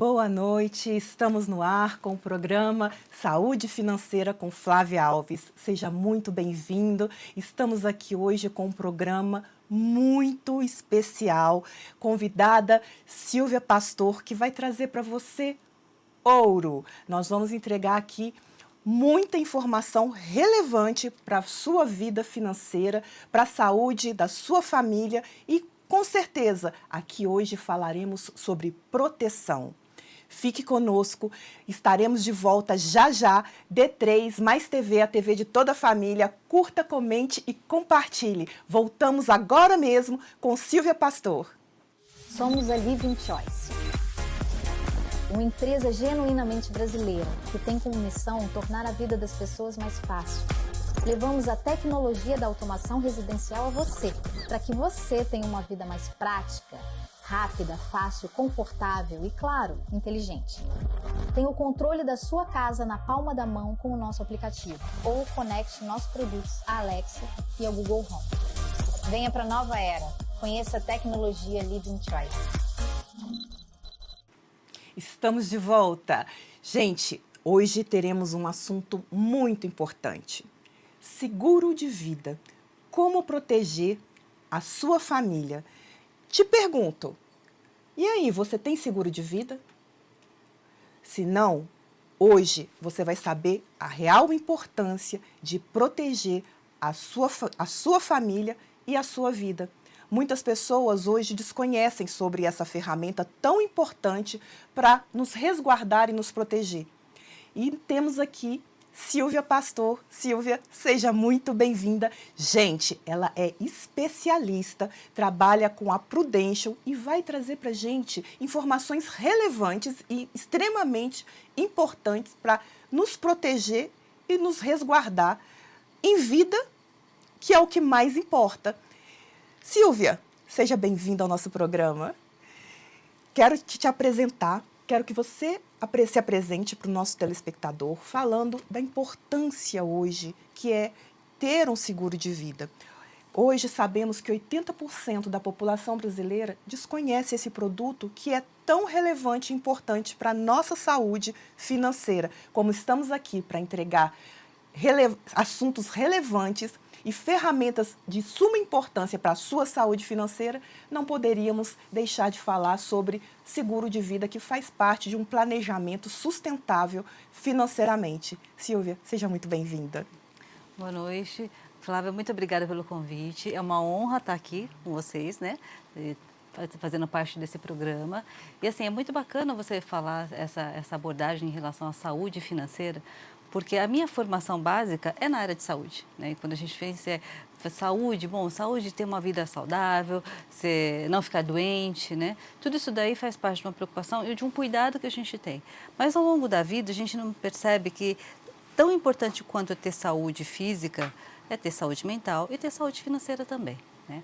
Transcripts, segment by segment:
Boa noite, estamos no ar com o programa Saúde Financeira com Flávia Alves. Seja muito bem-vindo. Estamos aqui hoje com um programa muito especial. Convidada Silvia Pastor, que vai trazer para você ouro. Nós vamos entregar aqui muita informação relevante para a sua vida financeira, para a saúde da sua família e, com certeza, aqui hoje falaremos sobre proteção. Fique conosco, estaremos de volta já já. D3 Mais TV, a TV de toda a família. Curta, comente e compartilhe. Voltamos agora mesmo com Silvia Pastor. Somos a Living Choice, uma empresa genuinamente brasileira que tem como missão tornar a vida das pessoas mais fácil. Levamos a tecnologia da automação residencial a você, para que você tenha uma vida mais prática, rápida, fácil, confortável e, claro, inteligente. Tenha o controle da sua casa na palma da mão com o nosso aplicativo ou conecte nossos produtos à Alexa e ao Google Home. Venha para a nova era. Conheça a tecnologia Living Choice. Estamos de volta. Gente, hoje teremos um assunto muito importante. Seguro de vida. Como proteger a sua família? Te pergunto, e aí, você tem seguro de vida? Se não, hoje você vai saber a real importância de proteger a sua família e a sua vida. Muitas pessoas hoje desconhecem sobre essa ferramenta tão importante para nos resguardar e nos proteger. E temos aqui Silvia Pastor. Silvia, seja muito bem-vinda. Gente, ela é especialista, trabalha com a Prudential e vai trazer para a gente informações relevantes e extremamente importantes para nos proteger e nos resguardar em vida, que é o que mais importa. Silvia, seja bem-vinda ao nosso programa. Quero te apresentar, quero que você se apresente para o nosso telespectador falando da importância hoje que é ter um seguro de vida. Hoje sabemos que 80% da população brasileira desconhece esse produto que é tão relevante e importante para a nossa saúde financeira. Como estamos aqui para entregar assuntos relevantes e ferramentas de suma importância para a sua saúde financeira, não poderíamos deixar de falar sobre seguro de vida, que faz parte de um planejamento sustentável financeiramente. Silvia, seja muito bem-vinda. Boa noite. Flávia, muito obrigada pelo convite. É uma honra estar aqui com vocês, né? Fazendo parte desse programa. E assim, é muito bacana você falar essa abordagem em relação à saúde financeira, porque a minha formação básica é na área de saúde, né? E quando a gente pensa saúde, saúde ter uma vida saudável, não ficar doente, né? Tudo isso daí faz parte de uma preocupação e de um cuidado que a gente tem. Mas ao longo da vida a gente não percebe que tão importante quanto ter saúde física é ter saúde mental e ter saúde financeira também, né?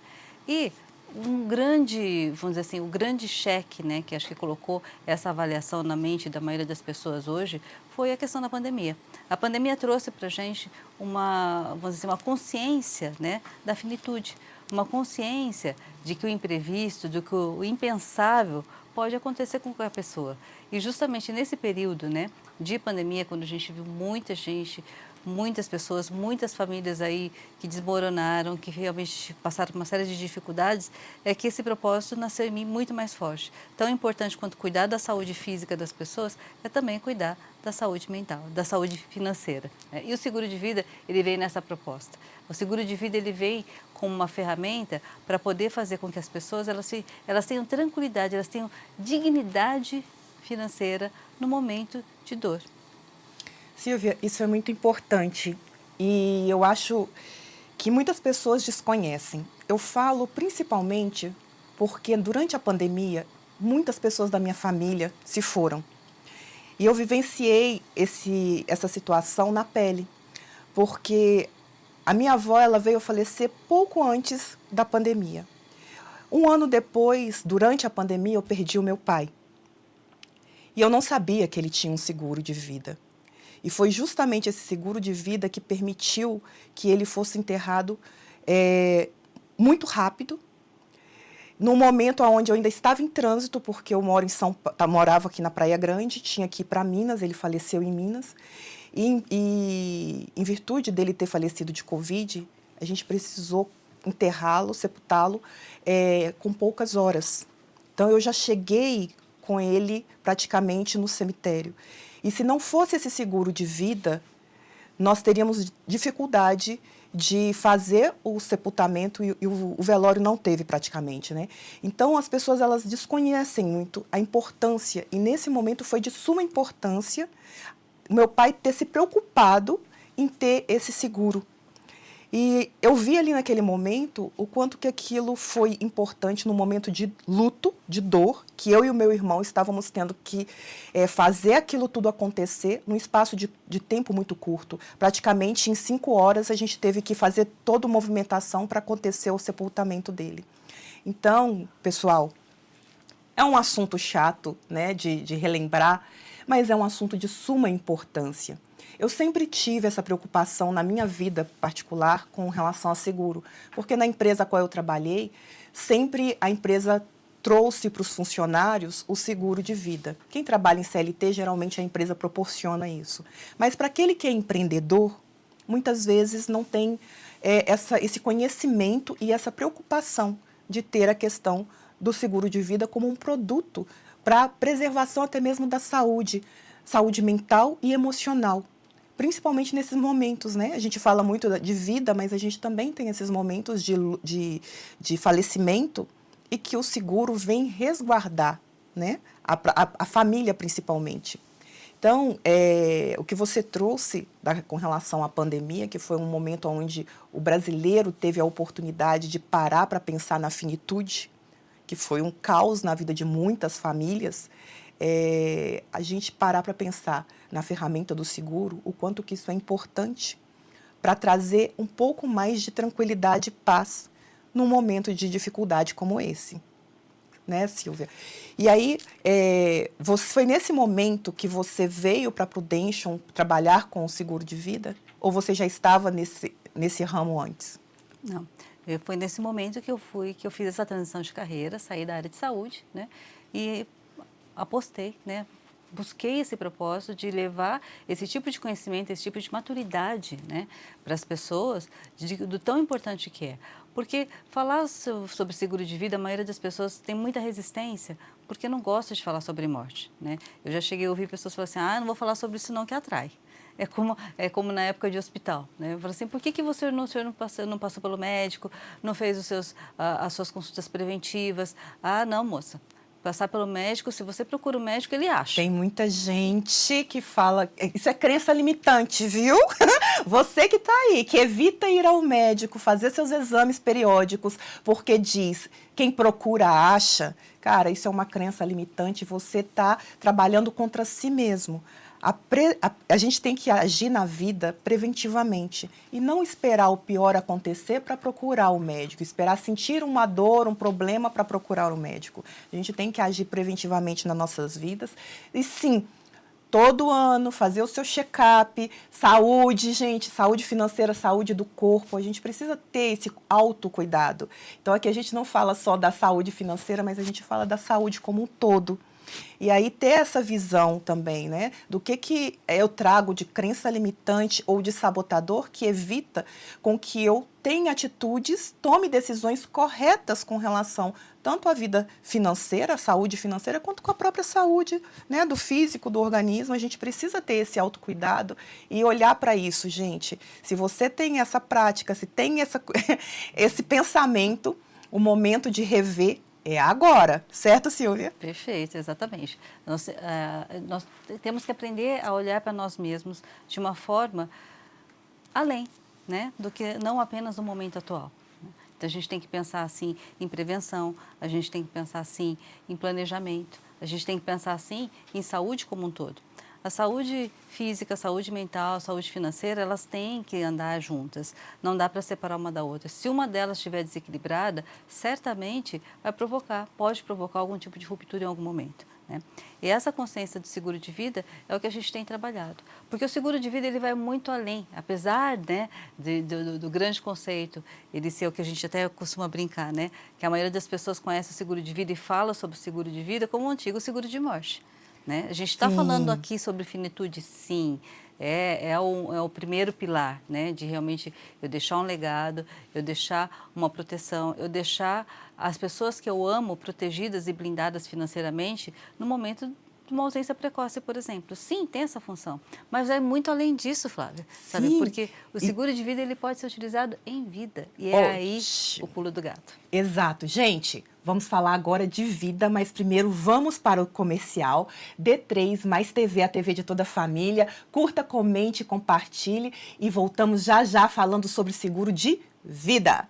E um grande, vamos dizer assim, o grande cheque, né, que acho que colocou essa avaliação na mente da maioria das pessoas hoje foi a questão da pandemia. A pandemia trouxe para a gente vamos dizer assim, uma consciência, né, da finitude, uma consciência de que o imprevisto, de que o impensável pode acontecer com qualquer pessoa. E justamente nesse período, né, de pandemia, quando a gente viu muita gente, muitas pessoas, muitas famílias aí que desmoronaram, que realmente passaram por uma série de dificuldades, é que esse propósito nasceu em mim muito mais forte. Tão importante quanto cuidar da saúde física das pessoas, é também cuidar da saúde mental, da saúde financeira, né? E o seguro de vida, ele vem nessa proposta. O seguro de vida, ele vem como uma ferramenta para poder fazer com que as pessoas elas tenham tranquilidade, elas tenham dignidade financeira no momento de dor. Silvia, isso é muito importante e eu acho que muitas pessoas desconhecem. Eu falo principalmente porque durante a pandemia, muitas pessoas da minha família se foram. E eu vivenciei essa situação na pele, porque a minha avó ela veio a falecer pouco antes da pandemia. Um ano depois, durante a pandemia, eu perdi o meu pai. E eu não sabia que ele tinha um seguro de vida. E foi justamente esse seguro de vida que permitiu que ele fosse enterrado muito rápido no momento onde eu ainda estava em trânsito, porque eu morava aqui na Praia Grande, tinha que ir para Minas, ele faleceu em Minas, e em virtude dele ter falecido de Covid, a gente precisou enterrá-lo, sepultá-lo, com poucas horas. Então, eu já cheguei com ele praticamente no cemitério. E se não fosse esse seguro de vida, nós teríamos dificuldade de fazer o sepultamento e o velório não teve praticamente, né? Então, as pessoas, elas desconhecem muito a importância, e nesse momento foi de suma importância o meu pai ter se preocupado em ter esse seguro. E eu vi ali naquele momento o quanto que aquilo foi importante no momento de luto, de dor, que eu e o meu irmão estávamos tendo que fazer aquilo tudo acontecer num espaço de tempo muito curto. Praticamente em 5 horas a gente teve que fazer toda a movimentação para acontecer o sepultamento dele. Então, pessoal, é um assunto chato, né, de relembrar, mas é um assunto de suma importância. Eu sempre tive essa preocupação na minha vida particular com relação a seguro, porque na empresa a qual eu trabalhei, sempre a empresa trouxe para os funcionários o seguro de vida. Quem trabalha em CLT, geralmente a empresa proporciona isso. Mas para aquele que é empreendedor, muitas vezes não tem esse conhecimento e essa preocupação de ter a questão do seguro de vida como um produto para preservação até mesmo da saúde mental e emocional. Principalmente nesses momentos, né? A gente fala muito de vida, mas a gente também tem esses momentos de falecimento e que o seguro vem resguardar, né? A família, principalmente. Então, o que você trouxe com relação à pandemia, que foi um momento onde o brasileiro teve a oportunidade de parar para pensar na finitude, que foi um caos na vida de muitas famílias, a gente parar para pensar na ferramenta do seguro, o quanto que isso é importante para trazer um pouco mais de tranquilidade e paz num momento de dificuldade como esse. Né, Silvia? E aí, foi nesse momento que você veio para a Prudential trabalhar com o seguro de vida? Ou você já estava nesse ramo antes? Não, foi nesse momento que eu fiz essa transição de carreira, saí da área de saúde, né? E apostei, né? Busquei esse propósito de levar esse tipo de conhecimento, esse tipo de maturidade, né, para as pessoas, do tão importante que é. Porque falar sobre seguro de vida, a maioria das pessoas tem muita resistência, porque não gosta de falar sobre morte, né? Eu já cheguei a ouvir pessoas falarem assim, não vou falar sobre isso não, que atrai. É como na época de hospital, né? Eu falo assim, por que o senhor não passou pelo médico, não fez as suas consultas preventivas? Ah, não, moça. Passar pelo médico, se você procura o médico, ele acha. Tem muita gente que fala, isso é crença limitante, viu? Você que está aí, que evita ir ao médico, fazer seus exames periódicos, porque diz, quem procura acha. Cara, isso é uma crença limitante, você está trabalhando contra si mesmo. A gente tem que agir na vida preventivamente e não esperar o pior acontecer para procurar o médico, esperar sentir uma dor, um problema para procurar o médico. A gente tem que agir preventivamente nas nossas vidas e sim, todo ano fazer o seu check-up, saúde, gente, saúde financeira, saúde do corpo, a gente precisa ter esse autocuidado. Então aqui a gente não fala só da saúde financeira, mas a gente fala da saúde como um todo. E aí ter essa visão também, né, do que eu trago de crença limitante ou de sabotador que evita com que eu tenha atitudes, tome decisões corretas com relação tanto à vida financeira, à saúde financeira, quanto com a própria saúde, né, do físico, do organismo. A gente precisa ter esse autocuidado e olhar para isso, gente. Se você tem essa prática, se tem esse pensamento, o momento de rever é agora, certo, Silvia? Perfeito, exatamente. Nós temos que aprender a olhar para nós mesmos de uma forma além, né, do que não apenas no momento atual. Então, a gente tem que pensar, assim, em prevenção, a gente tem que pensar, assim, em planejamento, a gente tem que pensar, assim, em saúde como um todo. A saúde física, a saúde mental, a saúde financeira, elas têm que andar juntas. Não dá para separar uma da outra. Se uma delas estiver desequilibrada, certamente pode provocar algum tipo de ruptura em algum momento. né? E essa consciência do seguro de vida é o que a gente tem trabalhado. Porque o seguro de vida ele vai muito além, apesar, né, do grande conceito, ele ser o que a gente até costuma brincar, né? Que a maioria das pessoas conhece o seguro de vida e fala sobre o seguro de vida como o antigo seguro de morte, né? A gente está falando aqui sobre finitude, sim. É o primeiro pilar, né, de realmente eu deixar um legado, eu deixar uma proteção, eu deixar as pessoas que eu amo protegidas e blindadas financeiramente no momento de uma ausência precoce, por exemplo. Sim, tem essa função, mas é muito além disso, Flávia, sabe? Sim. Porque o seguro de vida ele pode ser utilizado em vida e é aí o pulo do gato. Exato. Gente, vamos falar agora de vida, mas primeiro vamos para o comercial. D3 mais TV, a TV de toda a família. Curta, comente, compartilhe e voltamos já já falando sobre seguro de vida.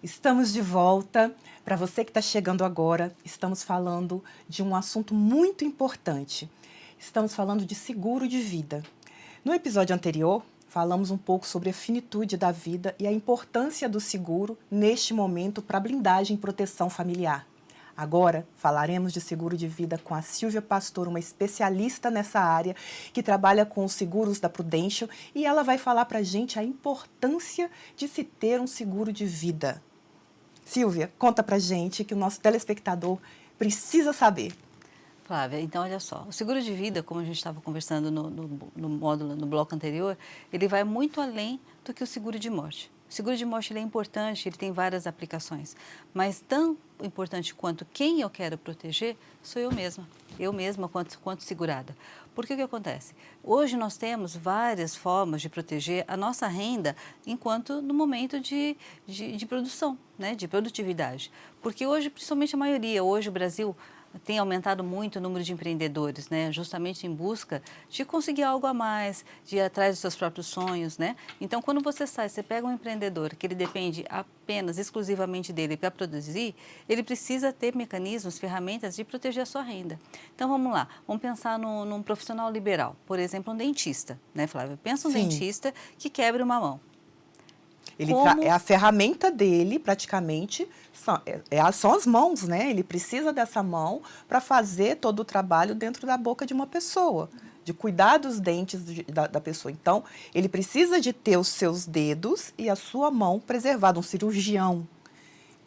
Estamos de volta. Para você que está chegando agora, estamos falando de um assunto muito importante. Estamos falando de seguro de vida. No episódio anterior, falamos um pouco sobre a finitude da vida e a importância do seguro neste momento para blindagem e proteção familiar. Agora, falaremos de seguro de vida com a Silvia Pastor, uma especialista nessa área, que trabalha com os seguros da Prudential, e ela vai falar para a gente a importância de se ter um seguro de vida. Silvia, conta pra gente que o nosso telespectador precisa saber. Flávia, então olha só, o seguro de vida, como a gente estava conversando no bloco anterior, ele vai muito além do que o seguro de morte. O seguro de morte ele é importante, ele tem várias aplicações, mas tão importante quanto quem eu quero proteger sou eu mesma quanto segurada. Porque o que acontece? Hoje nós temos várias formas de proteger a nossa renda enquanto no momento de produção, né, de produtividade. Porque hoje, principalmente a maioria, hoje o Brasil tem aumentado muito o número de empreendedores, né? Justamente em busca de conseguir algo a mais, de ir atrás dos seus próprios sonhos, né? Então, quando você pega um empreendedor que ele depende apenas, exclusivamente dele para produzir, ele precisa ter mecanismos, ferramentas de proteger a sua renda. Então, vamos lá, vamos pensar num profissional liberal, por exemplo, um dentista, né, Flávia? Pensa um dentista que quebre uma mão. É a ferramenta dele, praticamente, são as mãos, né? Ele precisa dessa mão para fazer todo o trabalho dentro da boca de uma pessoa, de cuidar dos dentes da pessoa. Então, ele precisa de ter os seus dedos e a sua mão preservada, um cirurgião.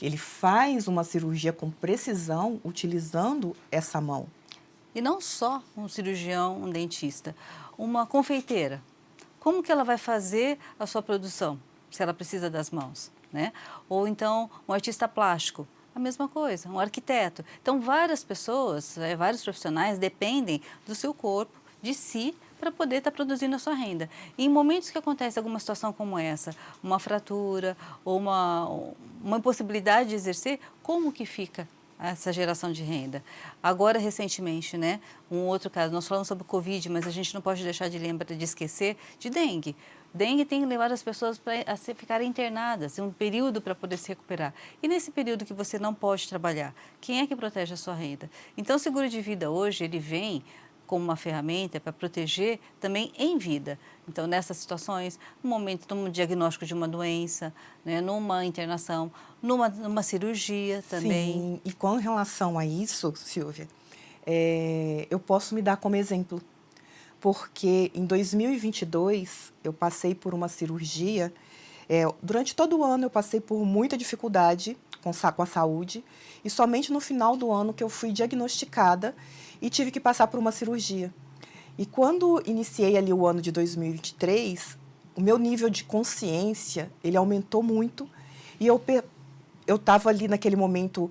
Ele faz uma cirurgia com precisão utilizando essa mão. E não só um cirurgião, um dentista, uma confeiteira. Como que ela vai fazer a sua produção? Se ela precisa das mãos, né? Ou então um artista plástico, a mesma coisa, um arquiteto. Então, várias pessoas, vários profissionais dependem do seu corpo, de si, para poder estar produzindo a sua renda. E em momentos que acontece alguma situação como essa, uma fratura ou uma impossibilidade de exercer, como que fica essa geração de renda? Agora, recentemente, né, um outro caso, nós falamos sobre o Covid, mas a gente não pode deixar de esquecer de dengue. Dengue tem que levar as pessoas a ficarem internadas, um período para poder se recuperar. E nesse período que você não pode trabalhar, quem é que protege a sua renda? Então, o seguro de vida hoje, ele vem como uma ferramenta para proteger também em vida. Então, nessas situações, no momento, num diagnóstico de uma doença, né, numa internação, numa cirurgia também. Sim, e com relação a isso, Silvia, eu posso me dar como exemplo, porque em 2022 eu passei por uma cirurgia, durante todo o ano eu passei por muita dificuldade com a saúde, e somente no final do ano que eu fui diagnosticada e tive que passar por uma cirurgia. E quando iniciei ali o ano de 2023, o meu nível de consciência, ele aumentou muito, e eu estava ali naquele momento,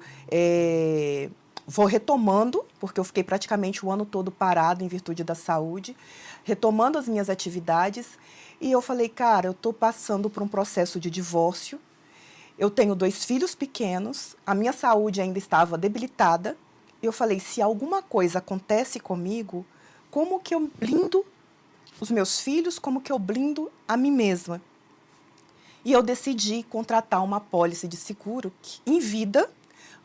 vou retomando, porque eu fiquei praticamente o ano todo parado em virtude da saúde, retomando as minhas atividades, e eu falei, cara, eu estou passando por um processo de divórcio, eu tenho 2 filhos pequenos, a minha saúde ainda estava debilitada, e eu falei, se alguma coisa acontece comigo, como que eu blindo os meus filhos, como que eu blindo a mim mesma? E eu decidi contratar uma apólice de seguro em vida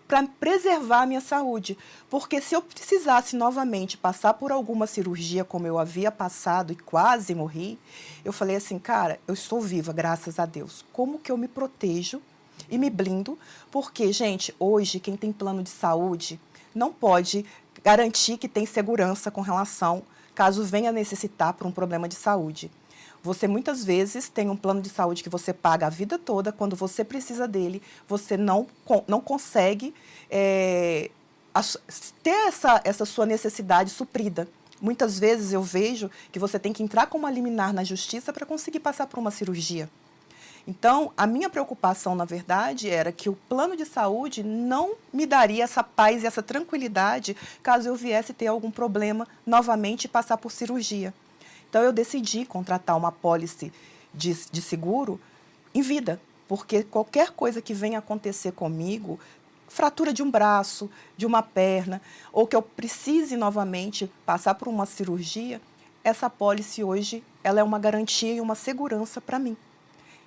para preservar a minha saúde. Porque se eu precisasse novamente passar por alguma cirurgia, como eu havia passado e quase morri, eu falei assim, cara, eu estou viva, graças a Deus. Como que eu me protejo e me blindo? Porque, gente, hoje, quem tem plano de saúde não pode garantir que tem segurança com relação, caso venha necessitar por um problema de saúde. Você muitas vezes tem um plano de saúde que você paga a vida toda, quando você precisa dele, você não consegue ter essa sua necessidade suprida. Muitas vezes eu vejo que você tem que entrar com uma liminar na justiça para conseguir passar por uma cirurgia. Então, a minha preocupação, na verdade, era que o plano de saúde não me daria essa paz e essa tranquilidade caso eu viesse ter algum problema novamente e passar por cirurgia. Então, eu decidi contratar uma apólice de seguro em vida, porque qualquer coisa que venha acontecer comigo, fratura de um braço, de uma perna, ou que eu precise novamente passar por uma cirurgia, essa apólice hoje ela é uma garantia e uma segurança para mim.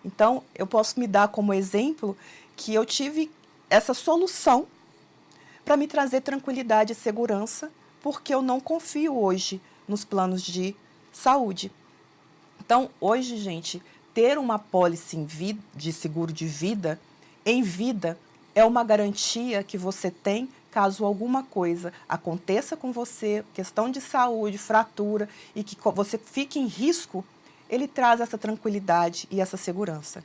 Então, eu posso me dar como exemplo que eu tive essa solução para me trazer tranquilidade e segurança, porque eu não confio hoje nos planos de saúde. Então, hoje, gente, ter uma apólice de seguro de vida, em vida, é uma garantia que você tem caso alguma coisa aconteça com você, questão de saúde, fratura, e que você fique em risco, ele traz essa tranquilidade e essa segurança.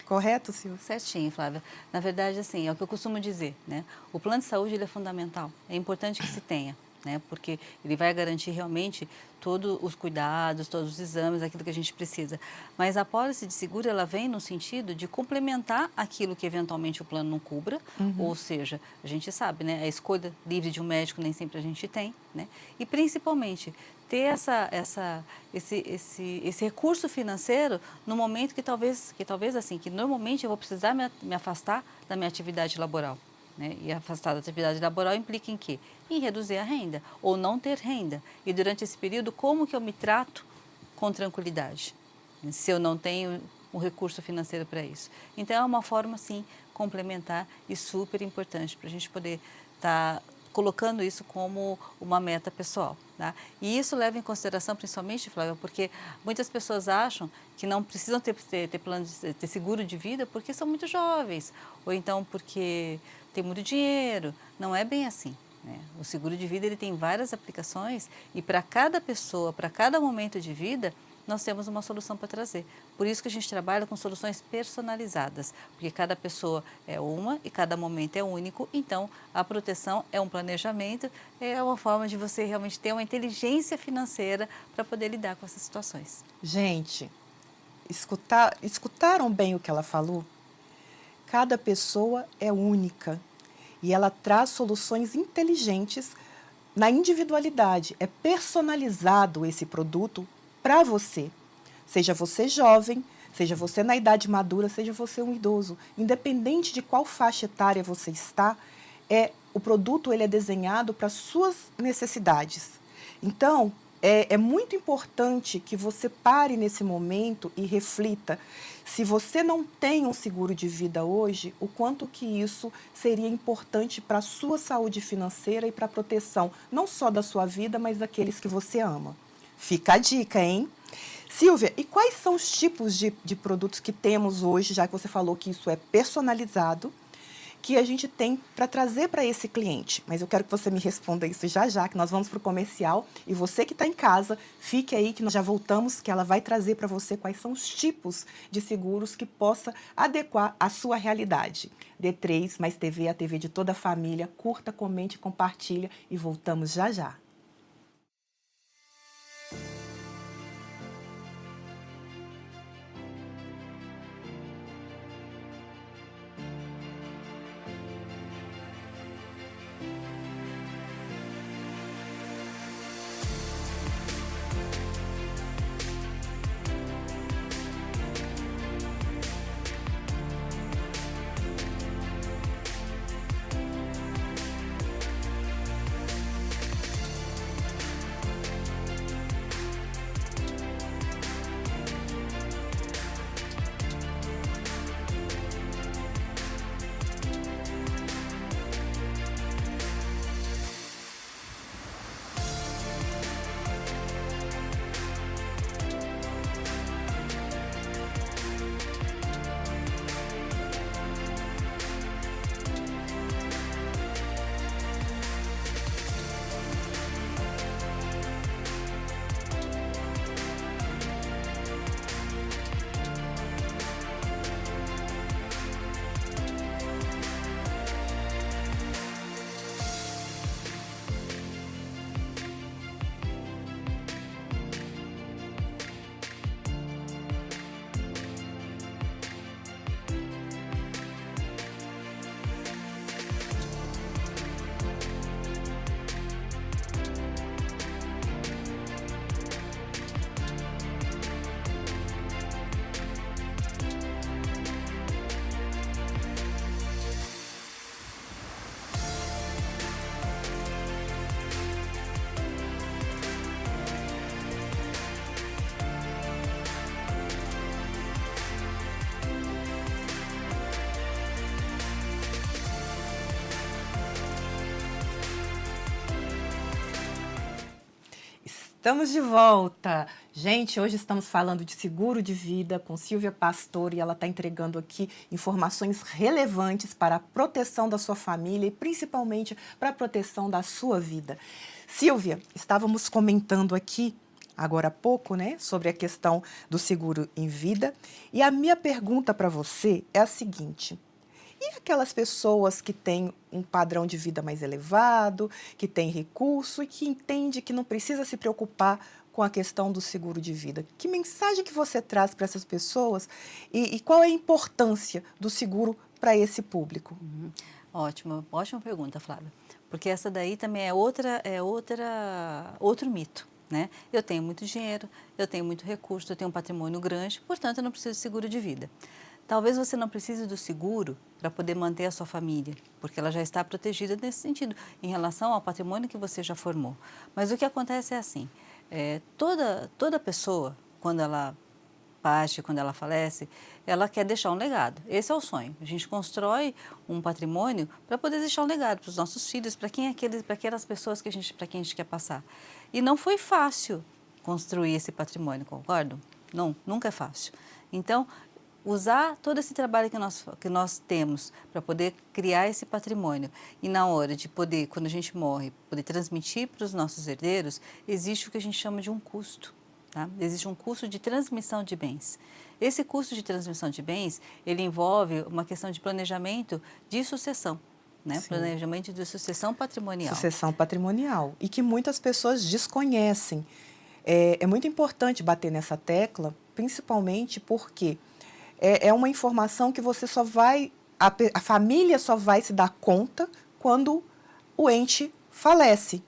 Correto, Silvia? Certinho, Flávia. Na verdade, assim, é o que eu costumo dizer, né? O plano de saúde ele é fundamental, é importante que se tenha, né? Porque ele vai garantir realmente todos os cuidados, todos os exames, aquilo que a gente precisa. Mas a apólice de seguro, ela vem no sentido de complementar aquilo que eventualmente o plano não cubra, ou seja, a gente sabe, né? A escolha livre de um médico nem sempre a gente tem, né? E principalmente ter esse recurso financeiro no momento que talvez assim, que normalmente eu vou precisar me afastar da minha atividade laboral. Né? E afastar da atividade laboral implica em quê? Em reduzir a renda ou não ter renda. E durante esse período, como que eu me trato com tranquilidade? Se eu não tenho um recurso financeiro para isso. Então, é uma forma, sim, complementar e super importante para a gente poder estar colocando isso como uma meta pessoal. Tá? E isso leva em consideração, principalmente, Flávia, porque muitas pessoas acham que não precisam ter plano ter seguro de vida porque são muito jovens, ou então porque tem muito dinheiro. Não é bem assim. Né? O seguro de vida ele tem várias aplicações e para cada pessoa, para cada momento de vida, nós temos uma solução para trazer. Por isso que a gente trabalha com soluções personalizadas, porque cada pessoa é uma e cada momento é único, então a proteção é um planejamento, é uma forma de você realmente ter uma inteligência financeira para poder lidar com essas situações. Gente, escutaram bem o que ela falou? Cada pessoa é única e ela traz soluções inteligentes na individualidade. É personalizado esse produto para você. Seja você jovem, seja você na idade madura, seja você um idoso. Independente de qual faixa etária você está, o produto ele é desenhado para suas necessidades. Então, é muito importante que você pare nesse momento e reflita se você não tem um seguro de vida hoje, o quanto que isso seria importante para a sua saúde financeira e para a proteção, não só da sua vida, mas daqueles que você ama. Fica a dica, hein? Silvia, e quais são os tipos de produtos que temos hoje, já que você falou que isso é personalizado, que a gente tem para trazer para esse cliente? Mas eu quero que você me responda isso já já, que nós vamos para o comercial. E você que está em casa, fique aí que nós já voltamos, que ela vai trazer para você quais são os tipos de seguros que possa adequar à sua realidade. D3 mais TV, a TV de toda a família. Curta, comente, compartilha e voltamos já já. Estamos de volta. Gente, hoje estamos falando de seguro de vida com Silvia Pastore e ela está entregando aqui informações relevantes para a proteção da sua família e principalmente para a proteção da sua vida. Silvia, estávamos comentando aqui agora há pouco, né, sobre a questão do seguro em vida e a minha pergunta para você é a seguinte: e aquelas pessoas que têm um padrão de vida mais elevado, que têm recurso e que entende que não precisa se preocupar com a questão do seguro de vida? Que mensagem que você traz para essas pessoas e qual é a importância do seguro para esse público? Ótima pergunta, Flávia. Porque essa daí também é outro mito, né? Eu tenho muito dinheiro, eu tenho muito recurso, eu tenho um patrimônio grande, portanto eu não preciso de seguro de vida. Talvez você não precise do seguro para poder manter a sua família, porque ela já está protegida nesse sentido, em relação ao patrimônio que você já formou. Mas o que acontece é assim, toda pessoa, quando ela parte, quando ela falece, ela quer deixar um legado. Esse é o sonho. A gente constrói um patrimônio para poder deixar um legado para os nossos filhos, para aquelas pessoas para quem a gente quer passar. E não foi fácil construir esse patrimônio, concordo? Não, nunca é fácil. Então, usar todo esse trabalho que nós temos para poder criar esse patrimônio e na hora de poder, quando a gente morre, poder transmitir para os nossos herdeiros, existe o que a gente chama de um custo. Tá? Existe um custo de transmissão de bens. Esse custo de transmissão de bens, ele envolve uma questão de planejamento de sucessão, né? Planejamento de sucessão patrimonial. Sucessão patrimonial, e que muitas pessoas desconhecem. É muito importante bater nessa tecla, principalmente porque é uma informação que você só vai a família só vai se dar conta quando o ente falece.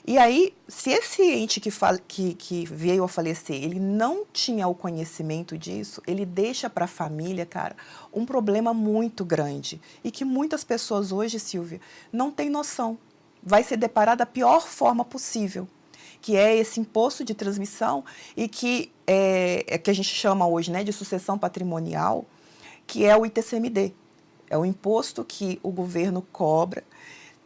E aí, se esse ente que veio a falecer, ele não tinha o conhecimento disso, ele deixa para a família, cara, um problema muito grande. E que muitas pessoas hoje, Silvia, não têm noção. Vai se deparar da pior forma possível, que é esse imposto de transmissão e que a gente chama hoje, né, de sucessão patrimonial, que é o ITCMD. É o imposto que o governo cobra.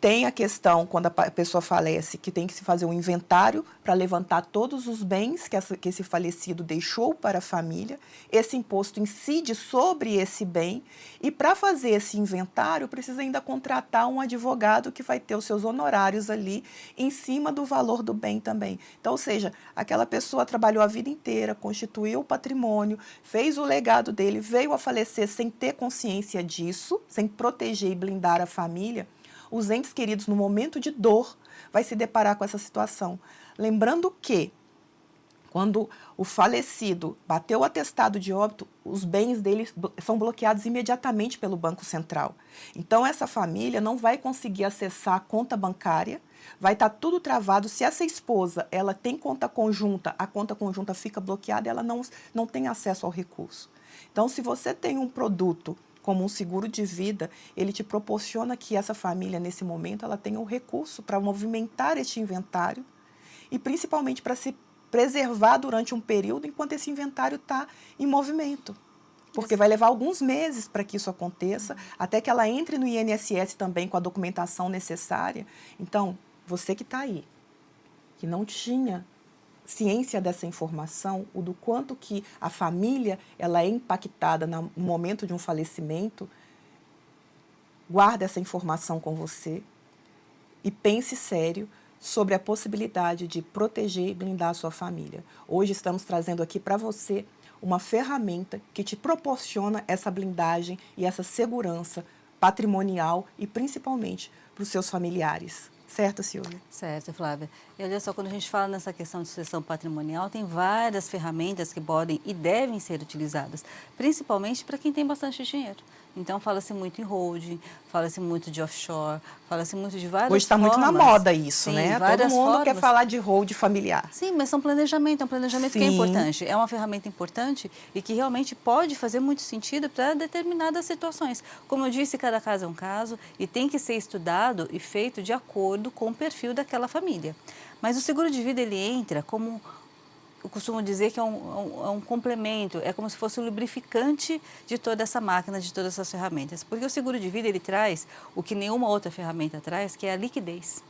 Tem a questão, quando a pessoa falece, que tem que se fazer um inventário para levantar todos os bens que esse falecido deixou para a família. Esse imposto incide sobre esse bem e, para fazer esse inventário, precisa ainda contratar um advogado que vai ter os seus honorários ali em cima do valor do bem também. Então, ou seja, aquela pessoa trabalhou a vida inteira, constituiu o patrimônio, fez o legado dele, veio a falecer sem ter consciência disso, sem proteger e blindar a família. Os entes queridos, no momento de dor, vai se deparar com essa situação. Lembrando que, quando o falecido bateu o atestado de óbito, os bens dele são bloqueados imediatamente pelo Banco Central. Então, essa família não vai conseguir acessar a conta bancária, vai estar tudo travado. Se essa esposa ela tem conta conjunta, a conta conjunta fica bloqueada, ela não tem acesso ao recurso. Então, se você tem um produto como um seguro de vida, ele te proporciona que essa família, nesse momento, ela tenha o recurso para movimentar este inventário e principalmente para se preservar durante um período enquanto esse inventário está em movimento. Porque vai levar alguns meses para que isso aconteça, até que ela entre no INSS também com a documentação necessária. Então, você que está aí, que não tinha ciência dessa informação, o do quanto que a família ela é impactada no momento de um falecimento, guarda essa informação com você e pense sério sobre a possibilidade de proteger e blindar a sua família. Hoje estamos trazendo aqui para você uma ferramenta que te proporciona essa blindagem e essa segurança patrimonial e principalmente para os seus familiares. Certo, Silvia? Certo, Flávia. E olha só, quando a gente fala nessa questão de sucessão patrimonial, tem várias ferramentas que podem e devem ser utilizadas, principalmente para quem tem bastante dinheiro. Então, fala-se muito em holding, fala-se muito de offshore, fala-se muito de várias Hoje está muito na moda isso, sim, né? Todo mundo quer falar de holding familiar. Sim, mas é um planejamento Sim. que é importante. É uma ferramenta importante e que realmente pode fazer muito sentido para determinadas situações. Como eu disse, cada caso é um caso e tem que ser estudado e feito de acordo com o perfil daquela família. Mas o seguro de vida, ele entra como, eu costumo dizer que é um complemento, é como se fosse o lubrificante de toda essa máquina, de todas essas ferramentas. Porque o seguro de vida, ele traz o que nenhuma outra ferramenta traz, que é a liquidez.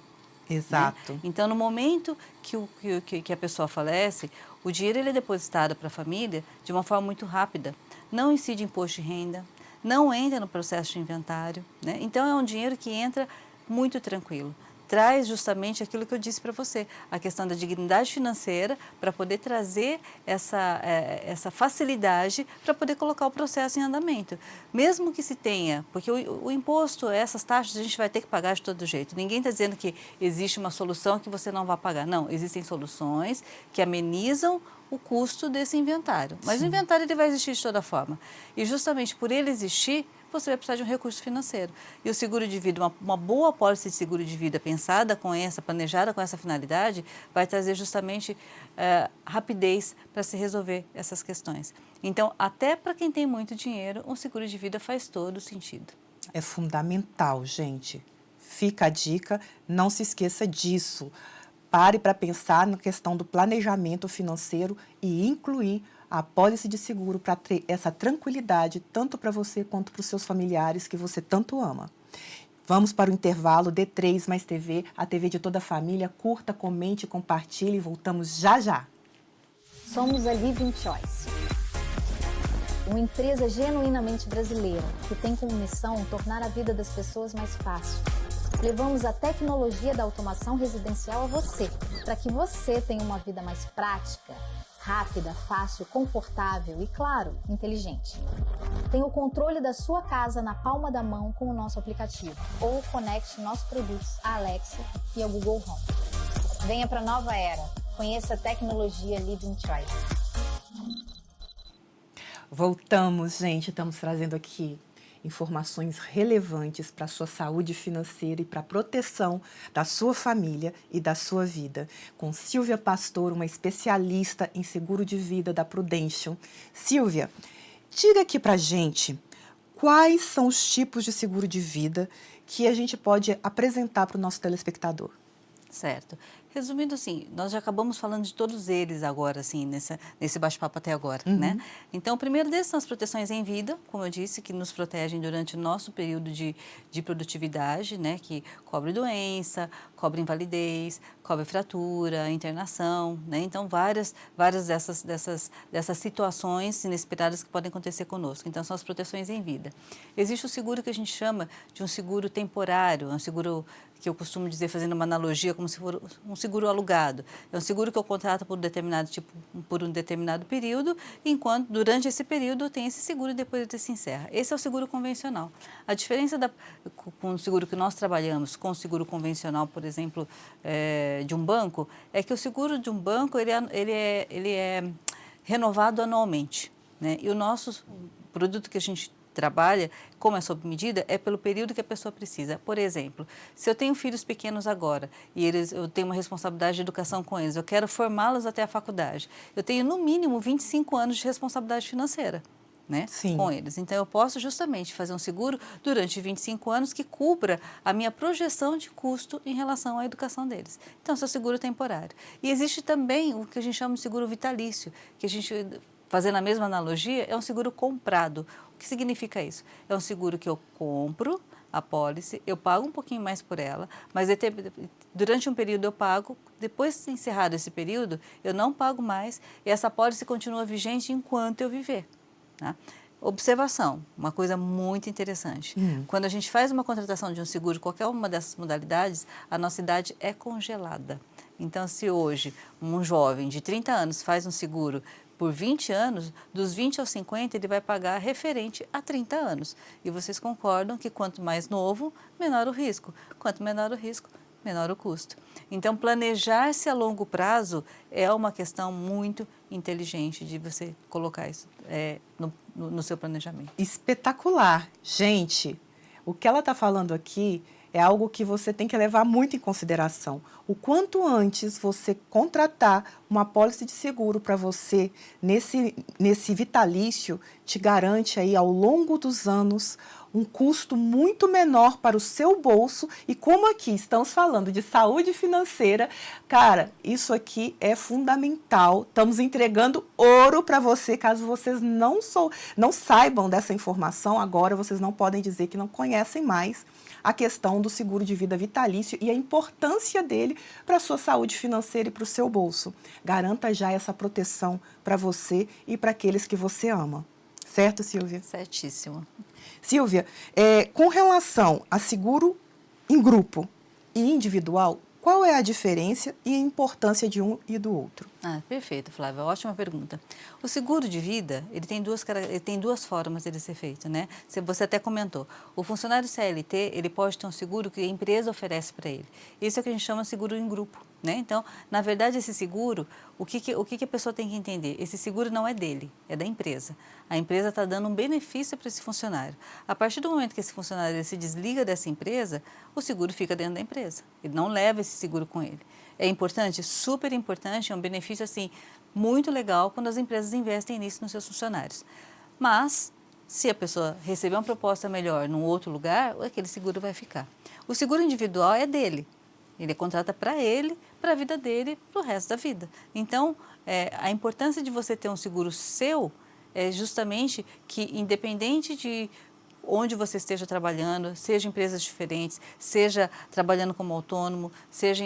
Exato. Né? Então, no momento que a pessoa falece, o dinheiro ele é depositado para a família de uma forma muito rápida. Não incide imposto de renda, não entra no processo de inventário. Né? Então, é um dinheiro que entra muito tranquilo. Traz justamente aquilo que eu disse para você, a questão da dignidade financeira para poder trazer essa facilidade para poder colocar o processo em andamento. Mesmo que se tenha, porque o imposto, essas taxas a gente vai ter que pagar de todo jeito. Ninguém está dizendo que existe uma solução que você não vai pagar. Não, existem soluções que amenizam o custo desse inventário. Mas Sim. O inventário ele vai existir de toda forma. E justamente por ele existir, você vai precisar de um recurso financeiro. E o seguro de vida, uma boa apólice de seguro de vida pensada com planejada com essa finalidade, vai trazer justamente rapidez para se resolver essas questões. Então, até para quem tem muito dinheiro, um seguro de vida faz todo sentido. É fundamental, gente. Fica a dica, não se esqueça disso. Pare para pensar na questão do planejamento financeiro e incluir a apólice de seguro para ter essa tranquilidade, tanto para você quanto para os seus familiares que você tanto ama. Vamos para o intervalo D3 Mais TV, a TV de toda a família. Curta, comente, compartilhe e voltamos já já. Somos a Living Choice, uma empresa genuinamente brasileira que tem como missão tornar a vida das pessoas mais fácil. Levamos a tecnologia da automação residencial a você, para que você tenha uma vida mais prática, rápida, fácil, confortável e, claro, inteligente. Tenha o controle da sua casa na palma da mão com o nosso aplicativo ou conecte nossos produtos à Alexa e ao Google Home. Venha para a nova era. Conheça a tecnologia Living Choice. Voltamos, gente. Estamos trazendo aqui informações relevantes para a sua saúde financeira e para a proteção da sua família e da sua vida. Com Silvia Pastor, uma especialista em seguro de vida da Prudential. Silvia, diga aqui para a gente quais são os tipos de seguro de vida que a gente pode apresentar para o nosso telespectador. Certo. Resumindo assim, nós já acabamos falando de todos eles agora, assim, nesse bate-papo até agora, né? Então, o primeiro desses são as proteções em vida, como eu disse, que nos protegem durante o nosso período de produtividade, né? Que cobre doença, cobre invalidez, cobre fratura, internação, né? Então, várias dessas situações inesperadas que podem acontecer conosco. Então, são as proteções em vida. Existe o seguro que a gente chama de um seguro temporário, um seguro que eu costumo dizer, fazendo uma analogia, como se for um seguro alugado. É um seguro que eu contrato por um determinado período, enquanto durante esse período tem esse seguro e depois ele se encerra. Esse é o seguro convencional. A diferença com o seguro que nós trabalhamos com o seguro convencional, por exemplo, de um banco, é que o seguro de um banco ele é renovado anualmente, né? E o nosso produto que a gente trabalha, como é sob medida, é pelo período que a pessoa precisa. Por exemplo, se eu tenho filhos pequenos agora e eu tenho uma responsabilidade de educação com eles, eu quero formá-los até a faculdade, eu tenho no mínimo 25 anos de responsabilidade financeira, né, com eles. Então, eu posso justamente fazer um seguro durante 25 anos que cubra a minha projeção de custo em relação à educação deles. Então, esse é o seguro temporário. E existe também o que a gente chama de seguro vitalício, que a gente, fazendo a mesma analogia, é um seguro comprado. O que significa isso? É um seguro que eu compro a pólice, eu pago um pouquinho mais por ela, mas durante um período eu pago, depois de encerrado esse período, eu não pago mais e essa pólice continua vigente enquanto eu viver. Tá? Observação, uma coisa muito interessante. Quando a gente faz uma contratação de um seguro, qualquer uma dessas modalidades, a nossa idade é congelada. Então, se hoje um jovem de 30 anos faz um seguro por 20 anos, dos 20 aos 50 ele vai pagar referente a 30 anos. E vocês concordam que quanto mais novo, menor o risco. Quanto menor o risco, menor o custo. Então, planejar-se a longo prazo é uma questão muito inteligente de você colocar isso no seu planejamento. Espetacular. Gente, o que ela está falando aqui é algo que você tem que levar muito em consideração. O quanto antes você contratar uma apólice de seguro para você nesse vitalício, te garante aí ao longo dos anos um custo muito menor para o seu bolso. E como aqui estamos falando de saúde financeira, cara, isso aqui é fundamental. Estamos entregando ouro para você. Caso vocês não saibam dessa informação, agora vocês não podem dizer que não conhecem mais a questão do seguro de vida vitalício e a importância dele para a sua saúde financeira e para o seu bolso. Garanta já essa proteção para você e para aqueles que você ama. Certo, Silvia? Certíssimo. Silvia, com relação a seguro em grupo e individual, qual é a diferença e a importância de um e do outro? Perfeito, Flávia. Ótima pergunta. O seguro de vida, ele tem duas formas de ser feito, né? Você até comentou. O funcionário CLT, ele pode ter um seguro que a empresa oferece para ele. Isso é o que a gente chama de seguro em grupo, né? Então, na verdade, esse seguro, o que a pessoa tem que entender? Esse seguro não é dele, é da empresa. A empresa está dando um benefício para esse funcionário. A partir do momento que esse funcionário ele se desliga dessa empresa, o seguro fica dentro da empresa. Ele não leva esse seguro com ele. É importante, super importante, é um benefício assim muito legal quando as empresas investem nisso nos seus funcionários. Mas, se a pessoa receber uma proposta melhor num outro lugar, aquele seguro vai ficar. O seguro individual é dele. Ele contrata para ele, para a vida dele, para o resto da vida. Então, a importância de você ter um seguro seu é justamente que, independente de onde você esteja trabalhando, seja em empresas diferentes, seja trabalhando como autônomo, seja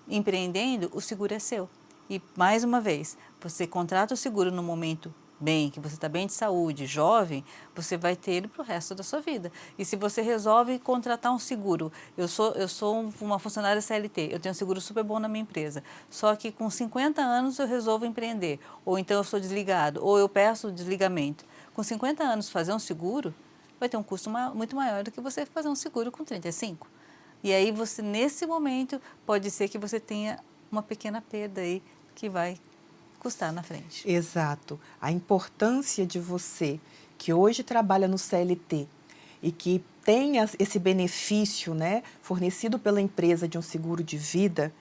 empreendendo, o seguro é seu. E, mais uma vez, você contrata o seguro no momento bem, que você está bem de saúde, jovem, você vai ter ele para o resto da sua vida. E se você resolve contratar um seguro, eu sou uma funcionária CLT, eu tenho um seguro super bom na minha empresa, só que com 50 anos eu resolvo empreender, ou então eu sou desligado, ou eu peço desligamento. Com 50 anos fazer um seguro vai ter um custo muito maior do que você fazer um seguro com 35. E aí você, nesse momento, pode ser que você tenha uma pequena perda aí que vai custar na frente. Exato. A importância de você, que hoje trabalha no CLT, e que tenha esse benefício, né, fornecido pela empresa de um seguro de vida,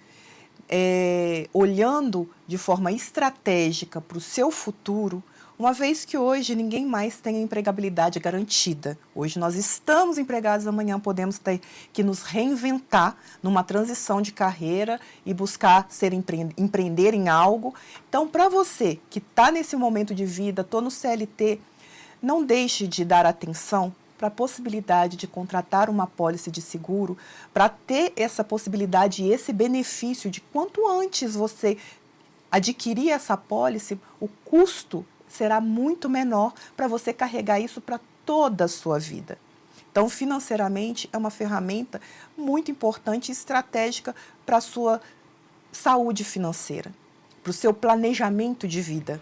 olhando de forma estratégica para o seu futuro, uma vez que hoje ninguém mais tem a empregabilidade garantida. Hoje nós estamos empregados, amanhã podemos ter que nos reinventar numa transição de carreira e buscar empreender em algo. Então, para você que está nesse momento de vida, estou no CLT, não deixe de dar atenção para a possibilidade de contratar uma apólice de seguro, para ter essa possibilidade e esse benefício de quanto antes você adquirir essa apólice, o custo será muito menor para você carregar isso para toda a sua vida. Então, financeiramente, é uma ferramenta muito importante e estratégica para a sua saúde financeira, para o seu planejamento de vida.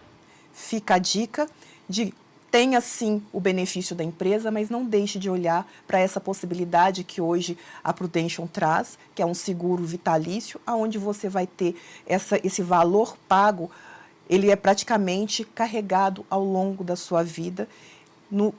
Fica a dica de tenha sim o benefício da empresa, mas não deixe de olhar para essa possibilidade que hoje a Prudential traz, que é um seguro vitalício, onde você vai ter esse valor pago, ele é praticamente carregado ao longo da sua vida,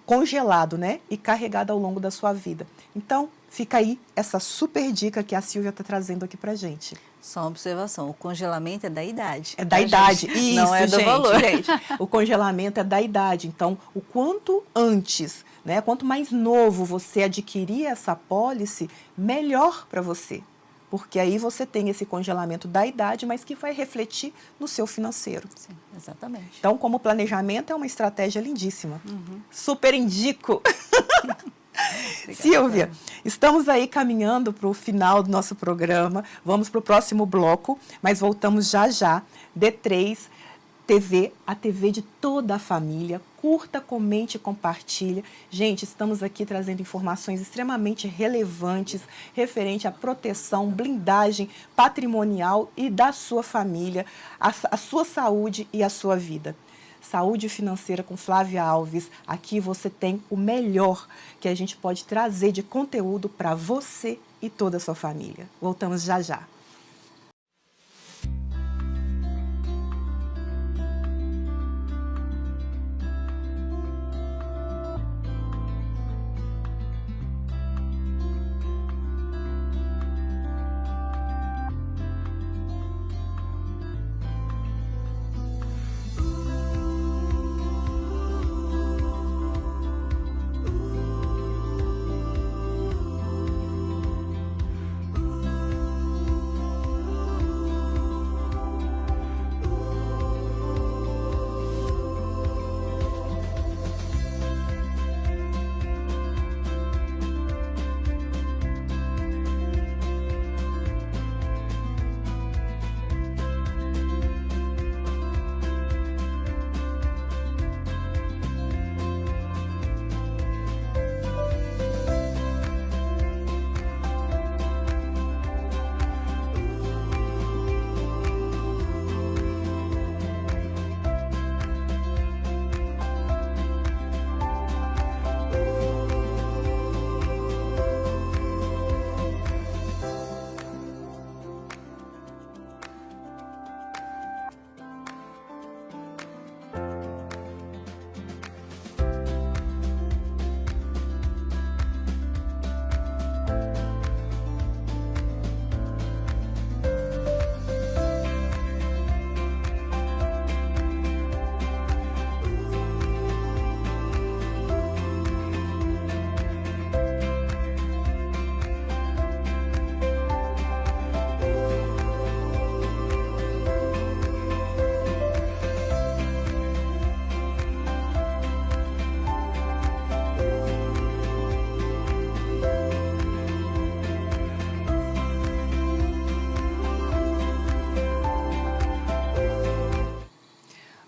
congelado, né? E carregado ao longo da sua vida. Então, fica aí essa super dica que a Silvia está trazendo aqui para gente. Só uma observação, o congelamento é da idade. É da idade, isso, não é do gente, valor. Gente, o congelamento é da idade, então, o quanto antes, né, quanto mais novo você adquirir essa apólice, melhor para você. Porque aí você tem esse congelamento da idade, mas que vai refletir no seu financeiro. Sim, exatamente. Então, como planejamento, é uma estratégia lindíssima. Super indico! Silvia, estamos aí caminhando para o final do nosso programa. Vamos para o próximo bloco, mas voltamos já já. D3 TV, a TV de toda a família. Curta, comente e compartilha. Gente, estamos aqui trazendo informações extremamente relevantes referente à proteção, blindagem patrimonial e da sua família, a sua saúde e a sua vida. Saúde Financeira com Flávia Alves. Aqui você tem o melhor que a gente pode trazer de conteúdo para você e toda a sua família. Voltamos já já.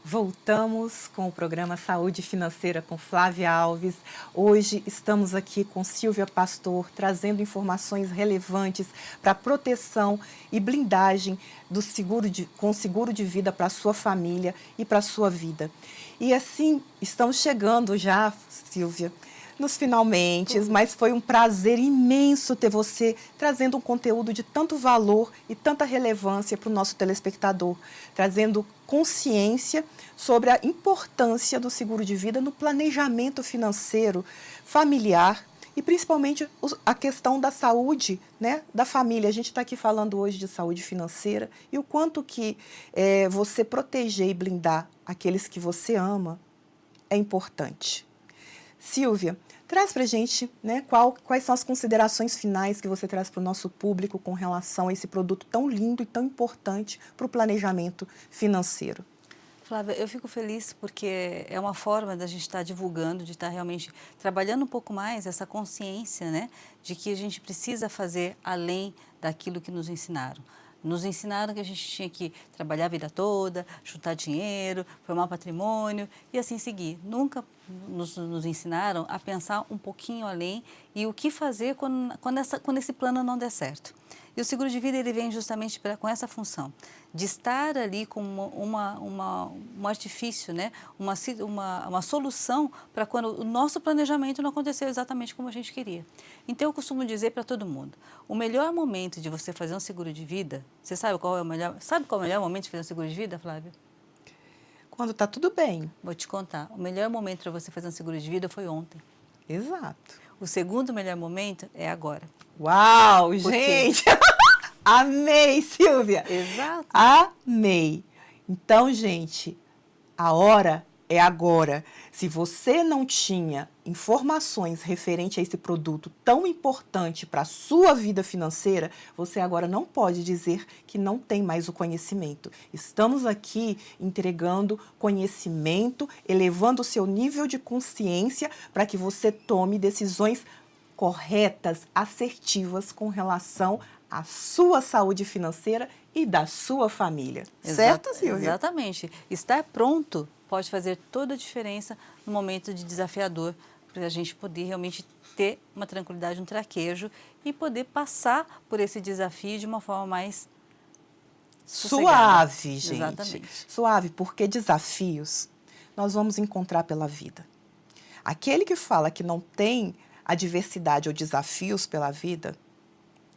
Voltamos com o programa Saúde Financeira com Flávia Alves. Hoje estamos aqui com Silvia Pastor, trazendo informações relevantes para a proteção e blindagem com seguro de vida para a sua família e para a sua vida. E assim, estamos chegando já, Silvia, nos finalmente, mas foi um prazer imenso ter você trazendo um conteúdo de tanto valor e tanta relevância para o nosso telespectador, trazendo consciência sobre a importância do seguro de vida no planejamento financeiro familiar e principalmente a questão da saúde, né, da família. A gente está aqui falando hoje de saúde financeira e o quanto que você proteger e blindar aqueles que você ama é importante. Silvia, traz para a gente, né, quais são as considerações finais que você traz para o nosso público com relação a esse produto tão lindo e tão importante para o planejamento financeiro. Flávia, eu fico feliz porque é uma forma da gente estar divulgando, de estar realmente trabalhando um pouco mais essa consciência, né, de que a gente precisa fazer além daquilo que nos ensinaram. Nos ensinaram que a gente tinha que trabalhar a vida toda, juntar dinheiro, formar patrimônio e assim seguir. Nunca nos ensinaram a pensar um pouquinho além e o que fazer quando esse plano não der certo. E o seguro de vida ele vem justamente com essa função, de estar ali como um artifício, né? uma solução para quando o nosso planejamento não aconteceu exatamente como a gente queria. Então, eu costumo dizer para todo mundo, o melhor momento de você fazer um seguro de vida, você sabe qual é o melhor momento de fazer um seguro de vida, Flávia? Quando está tudo bem. Vou te contar, o melhor momento para você fazer um seguro de vida foi ontem. Exato. O segundo melhor momento é agora. Uau, gente! Amei, Silvia! Exato. Amei! Então, gente, a hora é agora. Se você não tinha informações referente a esse produto tão importante para a sua vida financeira, você agora não pode dizer que não tem mais o conhecimento. Estamos aqui entregando conhecimento, elevando o seu nível de consciência para que você tome decisões corretas, assertivas com relação à sua saúde financeira e da sua família. Certo, Silvia? Exatamente. Estar pronto pode fazer toda a diferença no momento de desafiador, para a gente poder realmente ter uma tranquilidade, um traquejo e poder passar por esse desafio de uma forma mais sossegada. Suave, gente. Exatamente. Suave, porque desafios nós vamos encontrar pela vida. Aquele que fala que não tem adversidade ou desafios pela vida,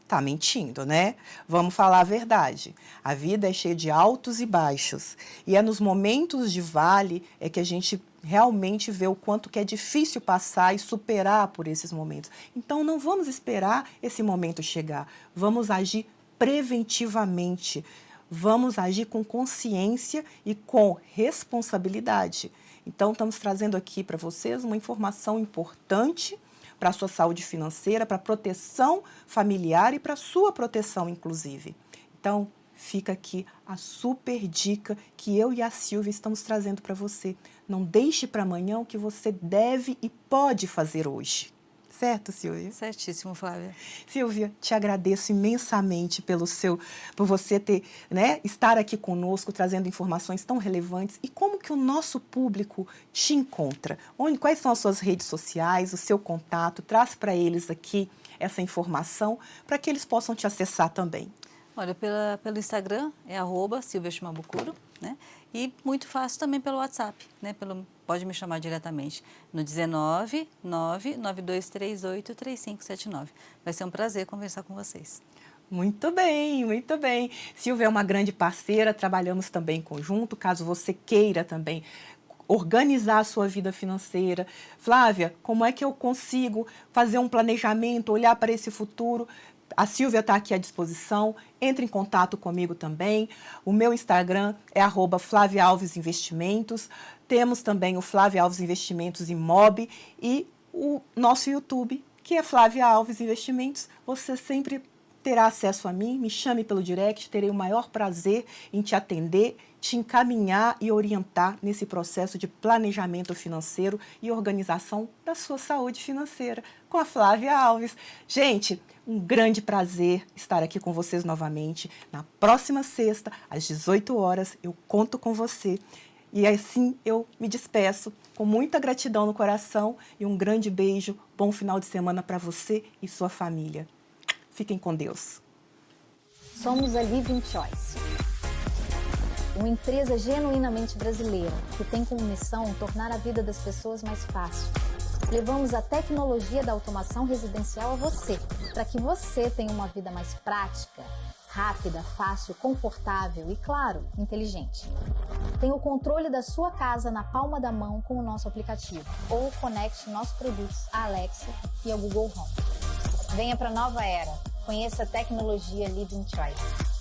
tá mentindo, né? Vamos falar a verdade. A vida é cheia de altos e baixos. E é nos momentos de vale é que a gente realmente vê o quanto que é difícil passar e superar por esses momentos. Então, não vamos esperar esse momento chegar. Vamos agir preventivamente. Vamos agir com consciência e com responsabilidade. Então, estamos trazendo aqui para vocês uma informação importante para a sua saúde financeira, para a proteção familiar e para a sua proteção, inclusive. Então, fica aqui a super dica que eu e a Silvia estamos trazendo para você. Não deixe para amanhã o que você deve e pode fazer hoje. Certo, Silvia? Certíssimo, Flávia. Silvia, te agradeço imensamente por você estar aqui conosco, trazendo informações tão relevantes. E como que o nosso público te encontra? Quais são as suas redes sociais, o seu contato? Traz para eles aqui essa informação para que eles possam te acessar também. Olha, pelo Instagram é @silviashimabukuro, né? E muito fácil também pelo WhatsApp, né? Pode me chamar diretamente no 19 99238 3579. Vai ser um prazer conversar com vocês. Muito bem, muito bem. Silvia é uma grande parceira, trabalhamos também em conjunto, caso você queira também organizar a sua vida financeira. Flávia, como é que eu consigo fazer um planejamento, olhar para esse futuro? A Silvia está aqui à disposição, entre em contato comigo também. O meu Instagram é @FlaviaAlvesInvestimentos. Temos também o Flávia Alves Investimentos Imob e o nosso YouTube, que é Flávia Alves Investimentos. Você sempre terá acesso a mim, me chame pelo direct, terei o maior prazer em te atender, te encaminhar e orientar nesse processo de planejamento financeiro e organização da sua saúde financeira com a Flávia Alves. Gente, um grande prazer estar aqui com vocês novamente. Na próxima sexta, às 18 horas, eu conto com você. E assim eu me despeço com muita gratidão no coração e um grande beijo. Bom final de semana para você e sua família. Fiquem com Deus. Somos a Living Choice, uma empresa genuinamente brasileira que tem como missão tornar a vida das pessoas mais fácil. Levamos a tecnologia da automação residencial a você, para que você tenha uma vida mais prática, rápida, fácil, confortável e, claro, inteligente. Tem o controle da sua casa na palma da mão com o nosso aplicativo ou conecte nossos produtos à Alexa e ao Google Home. Venha para a nova era. Conheça a tecnologia Living Choice.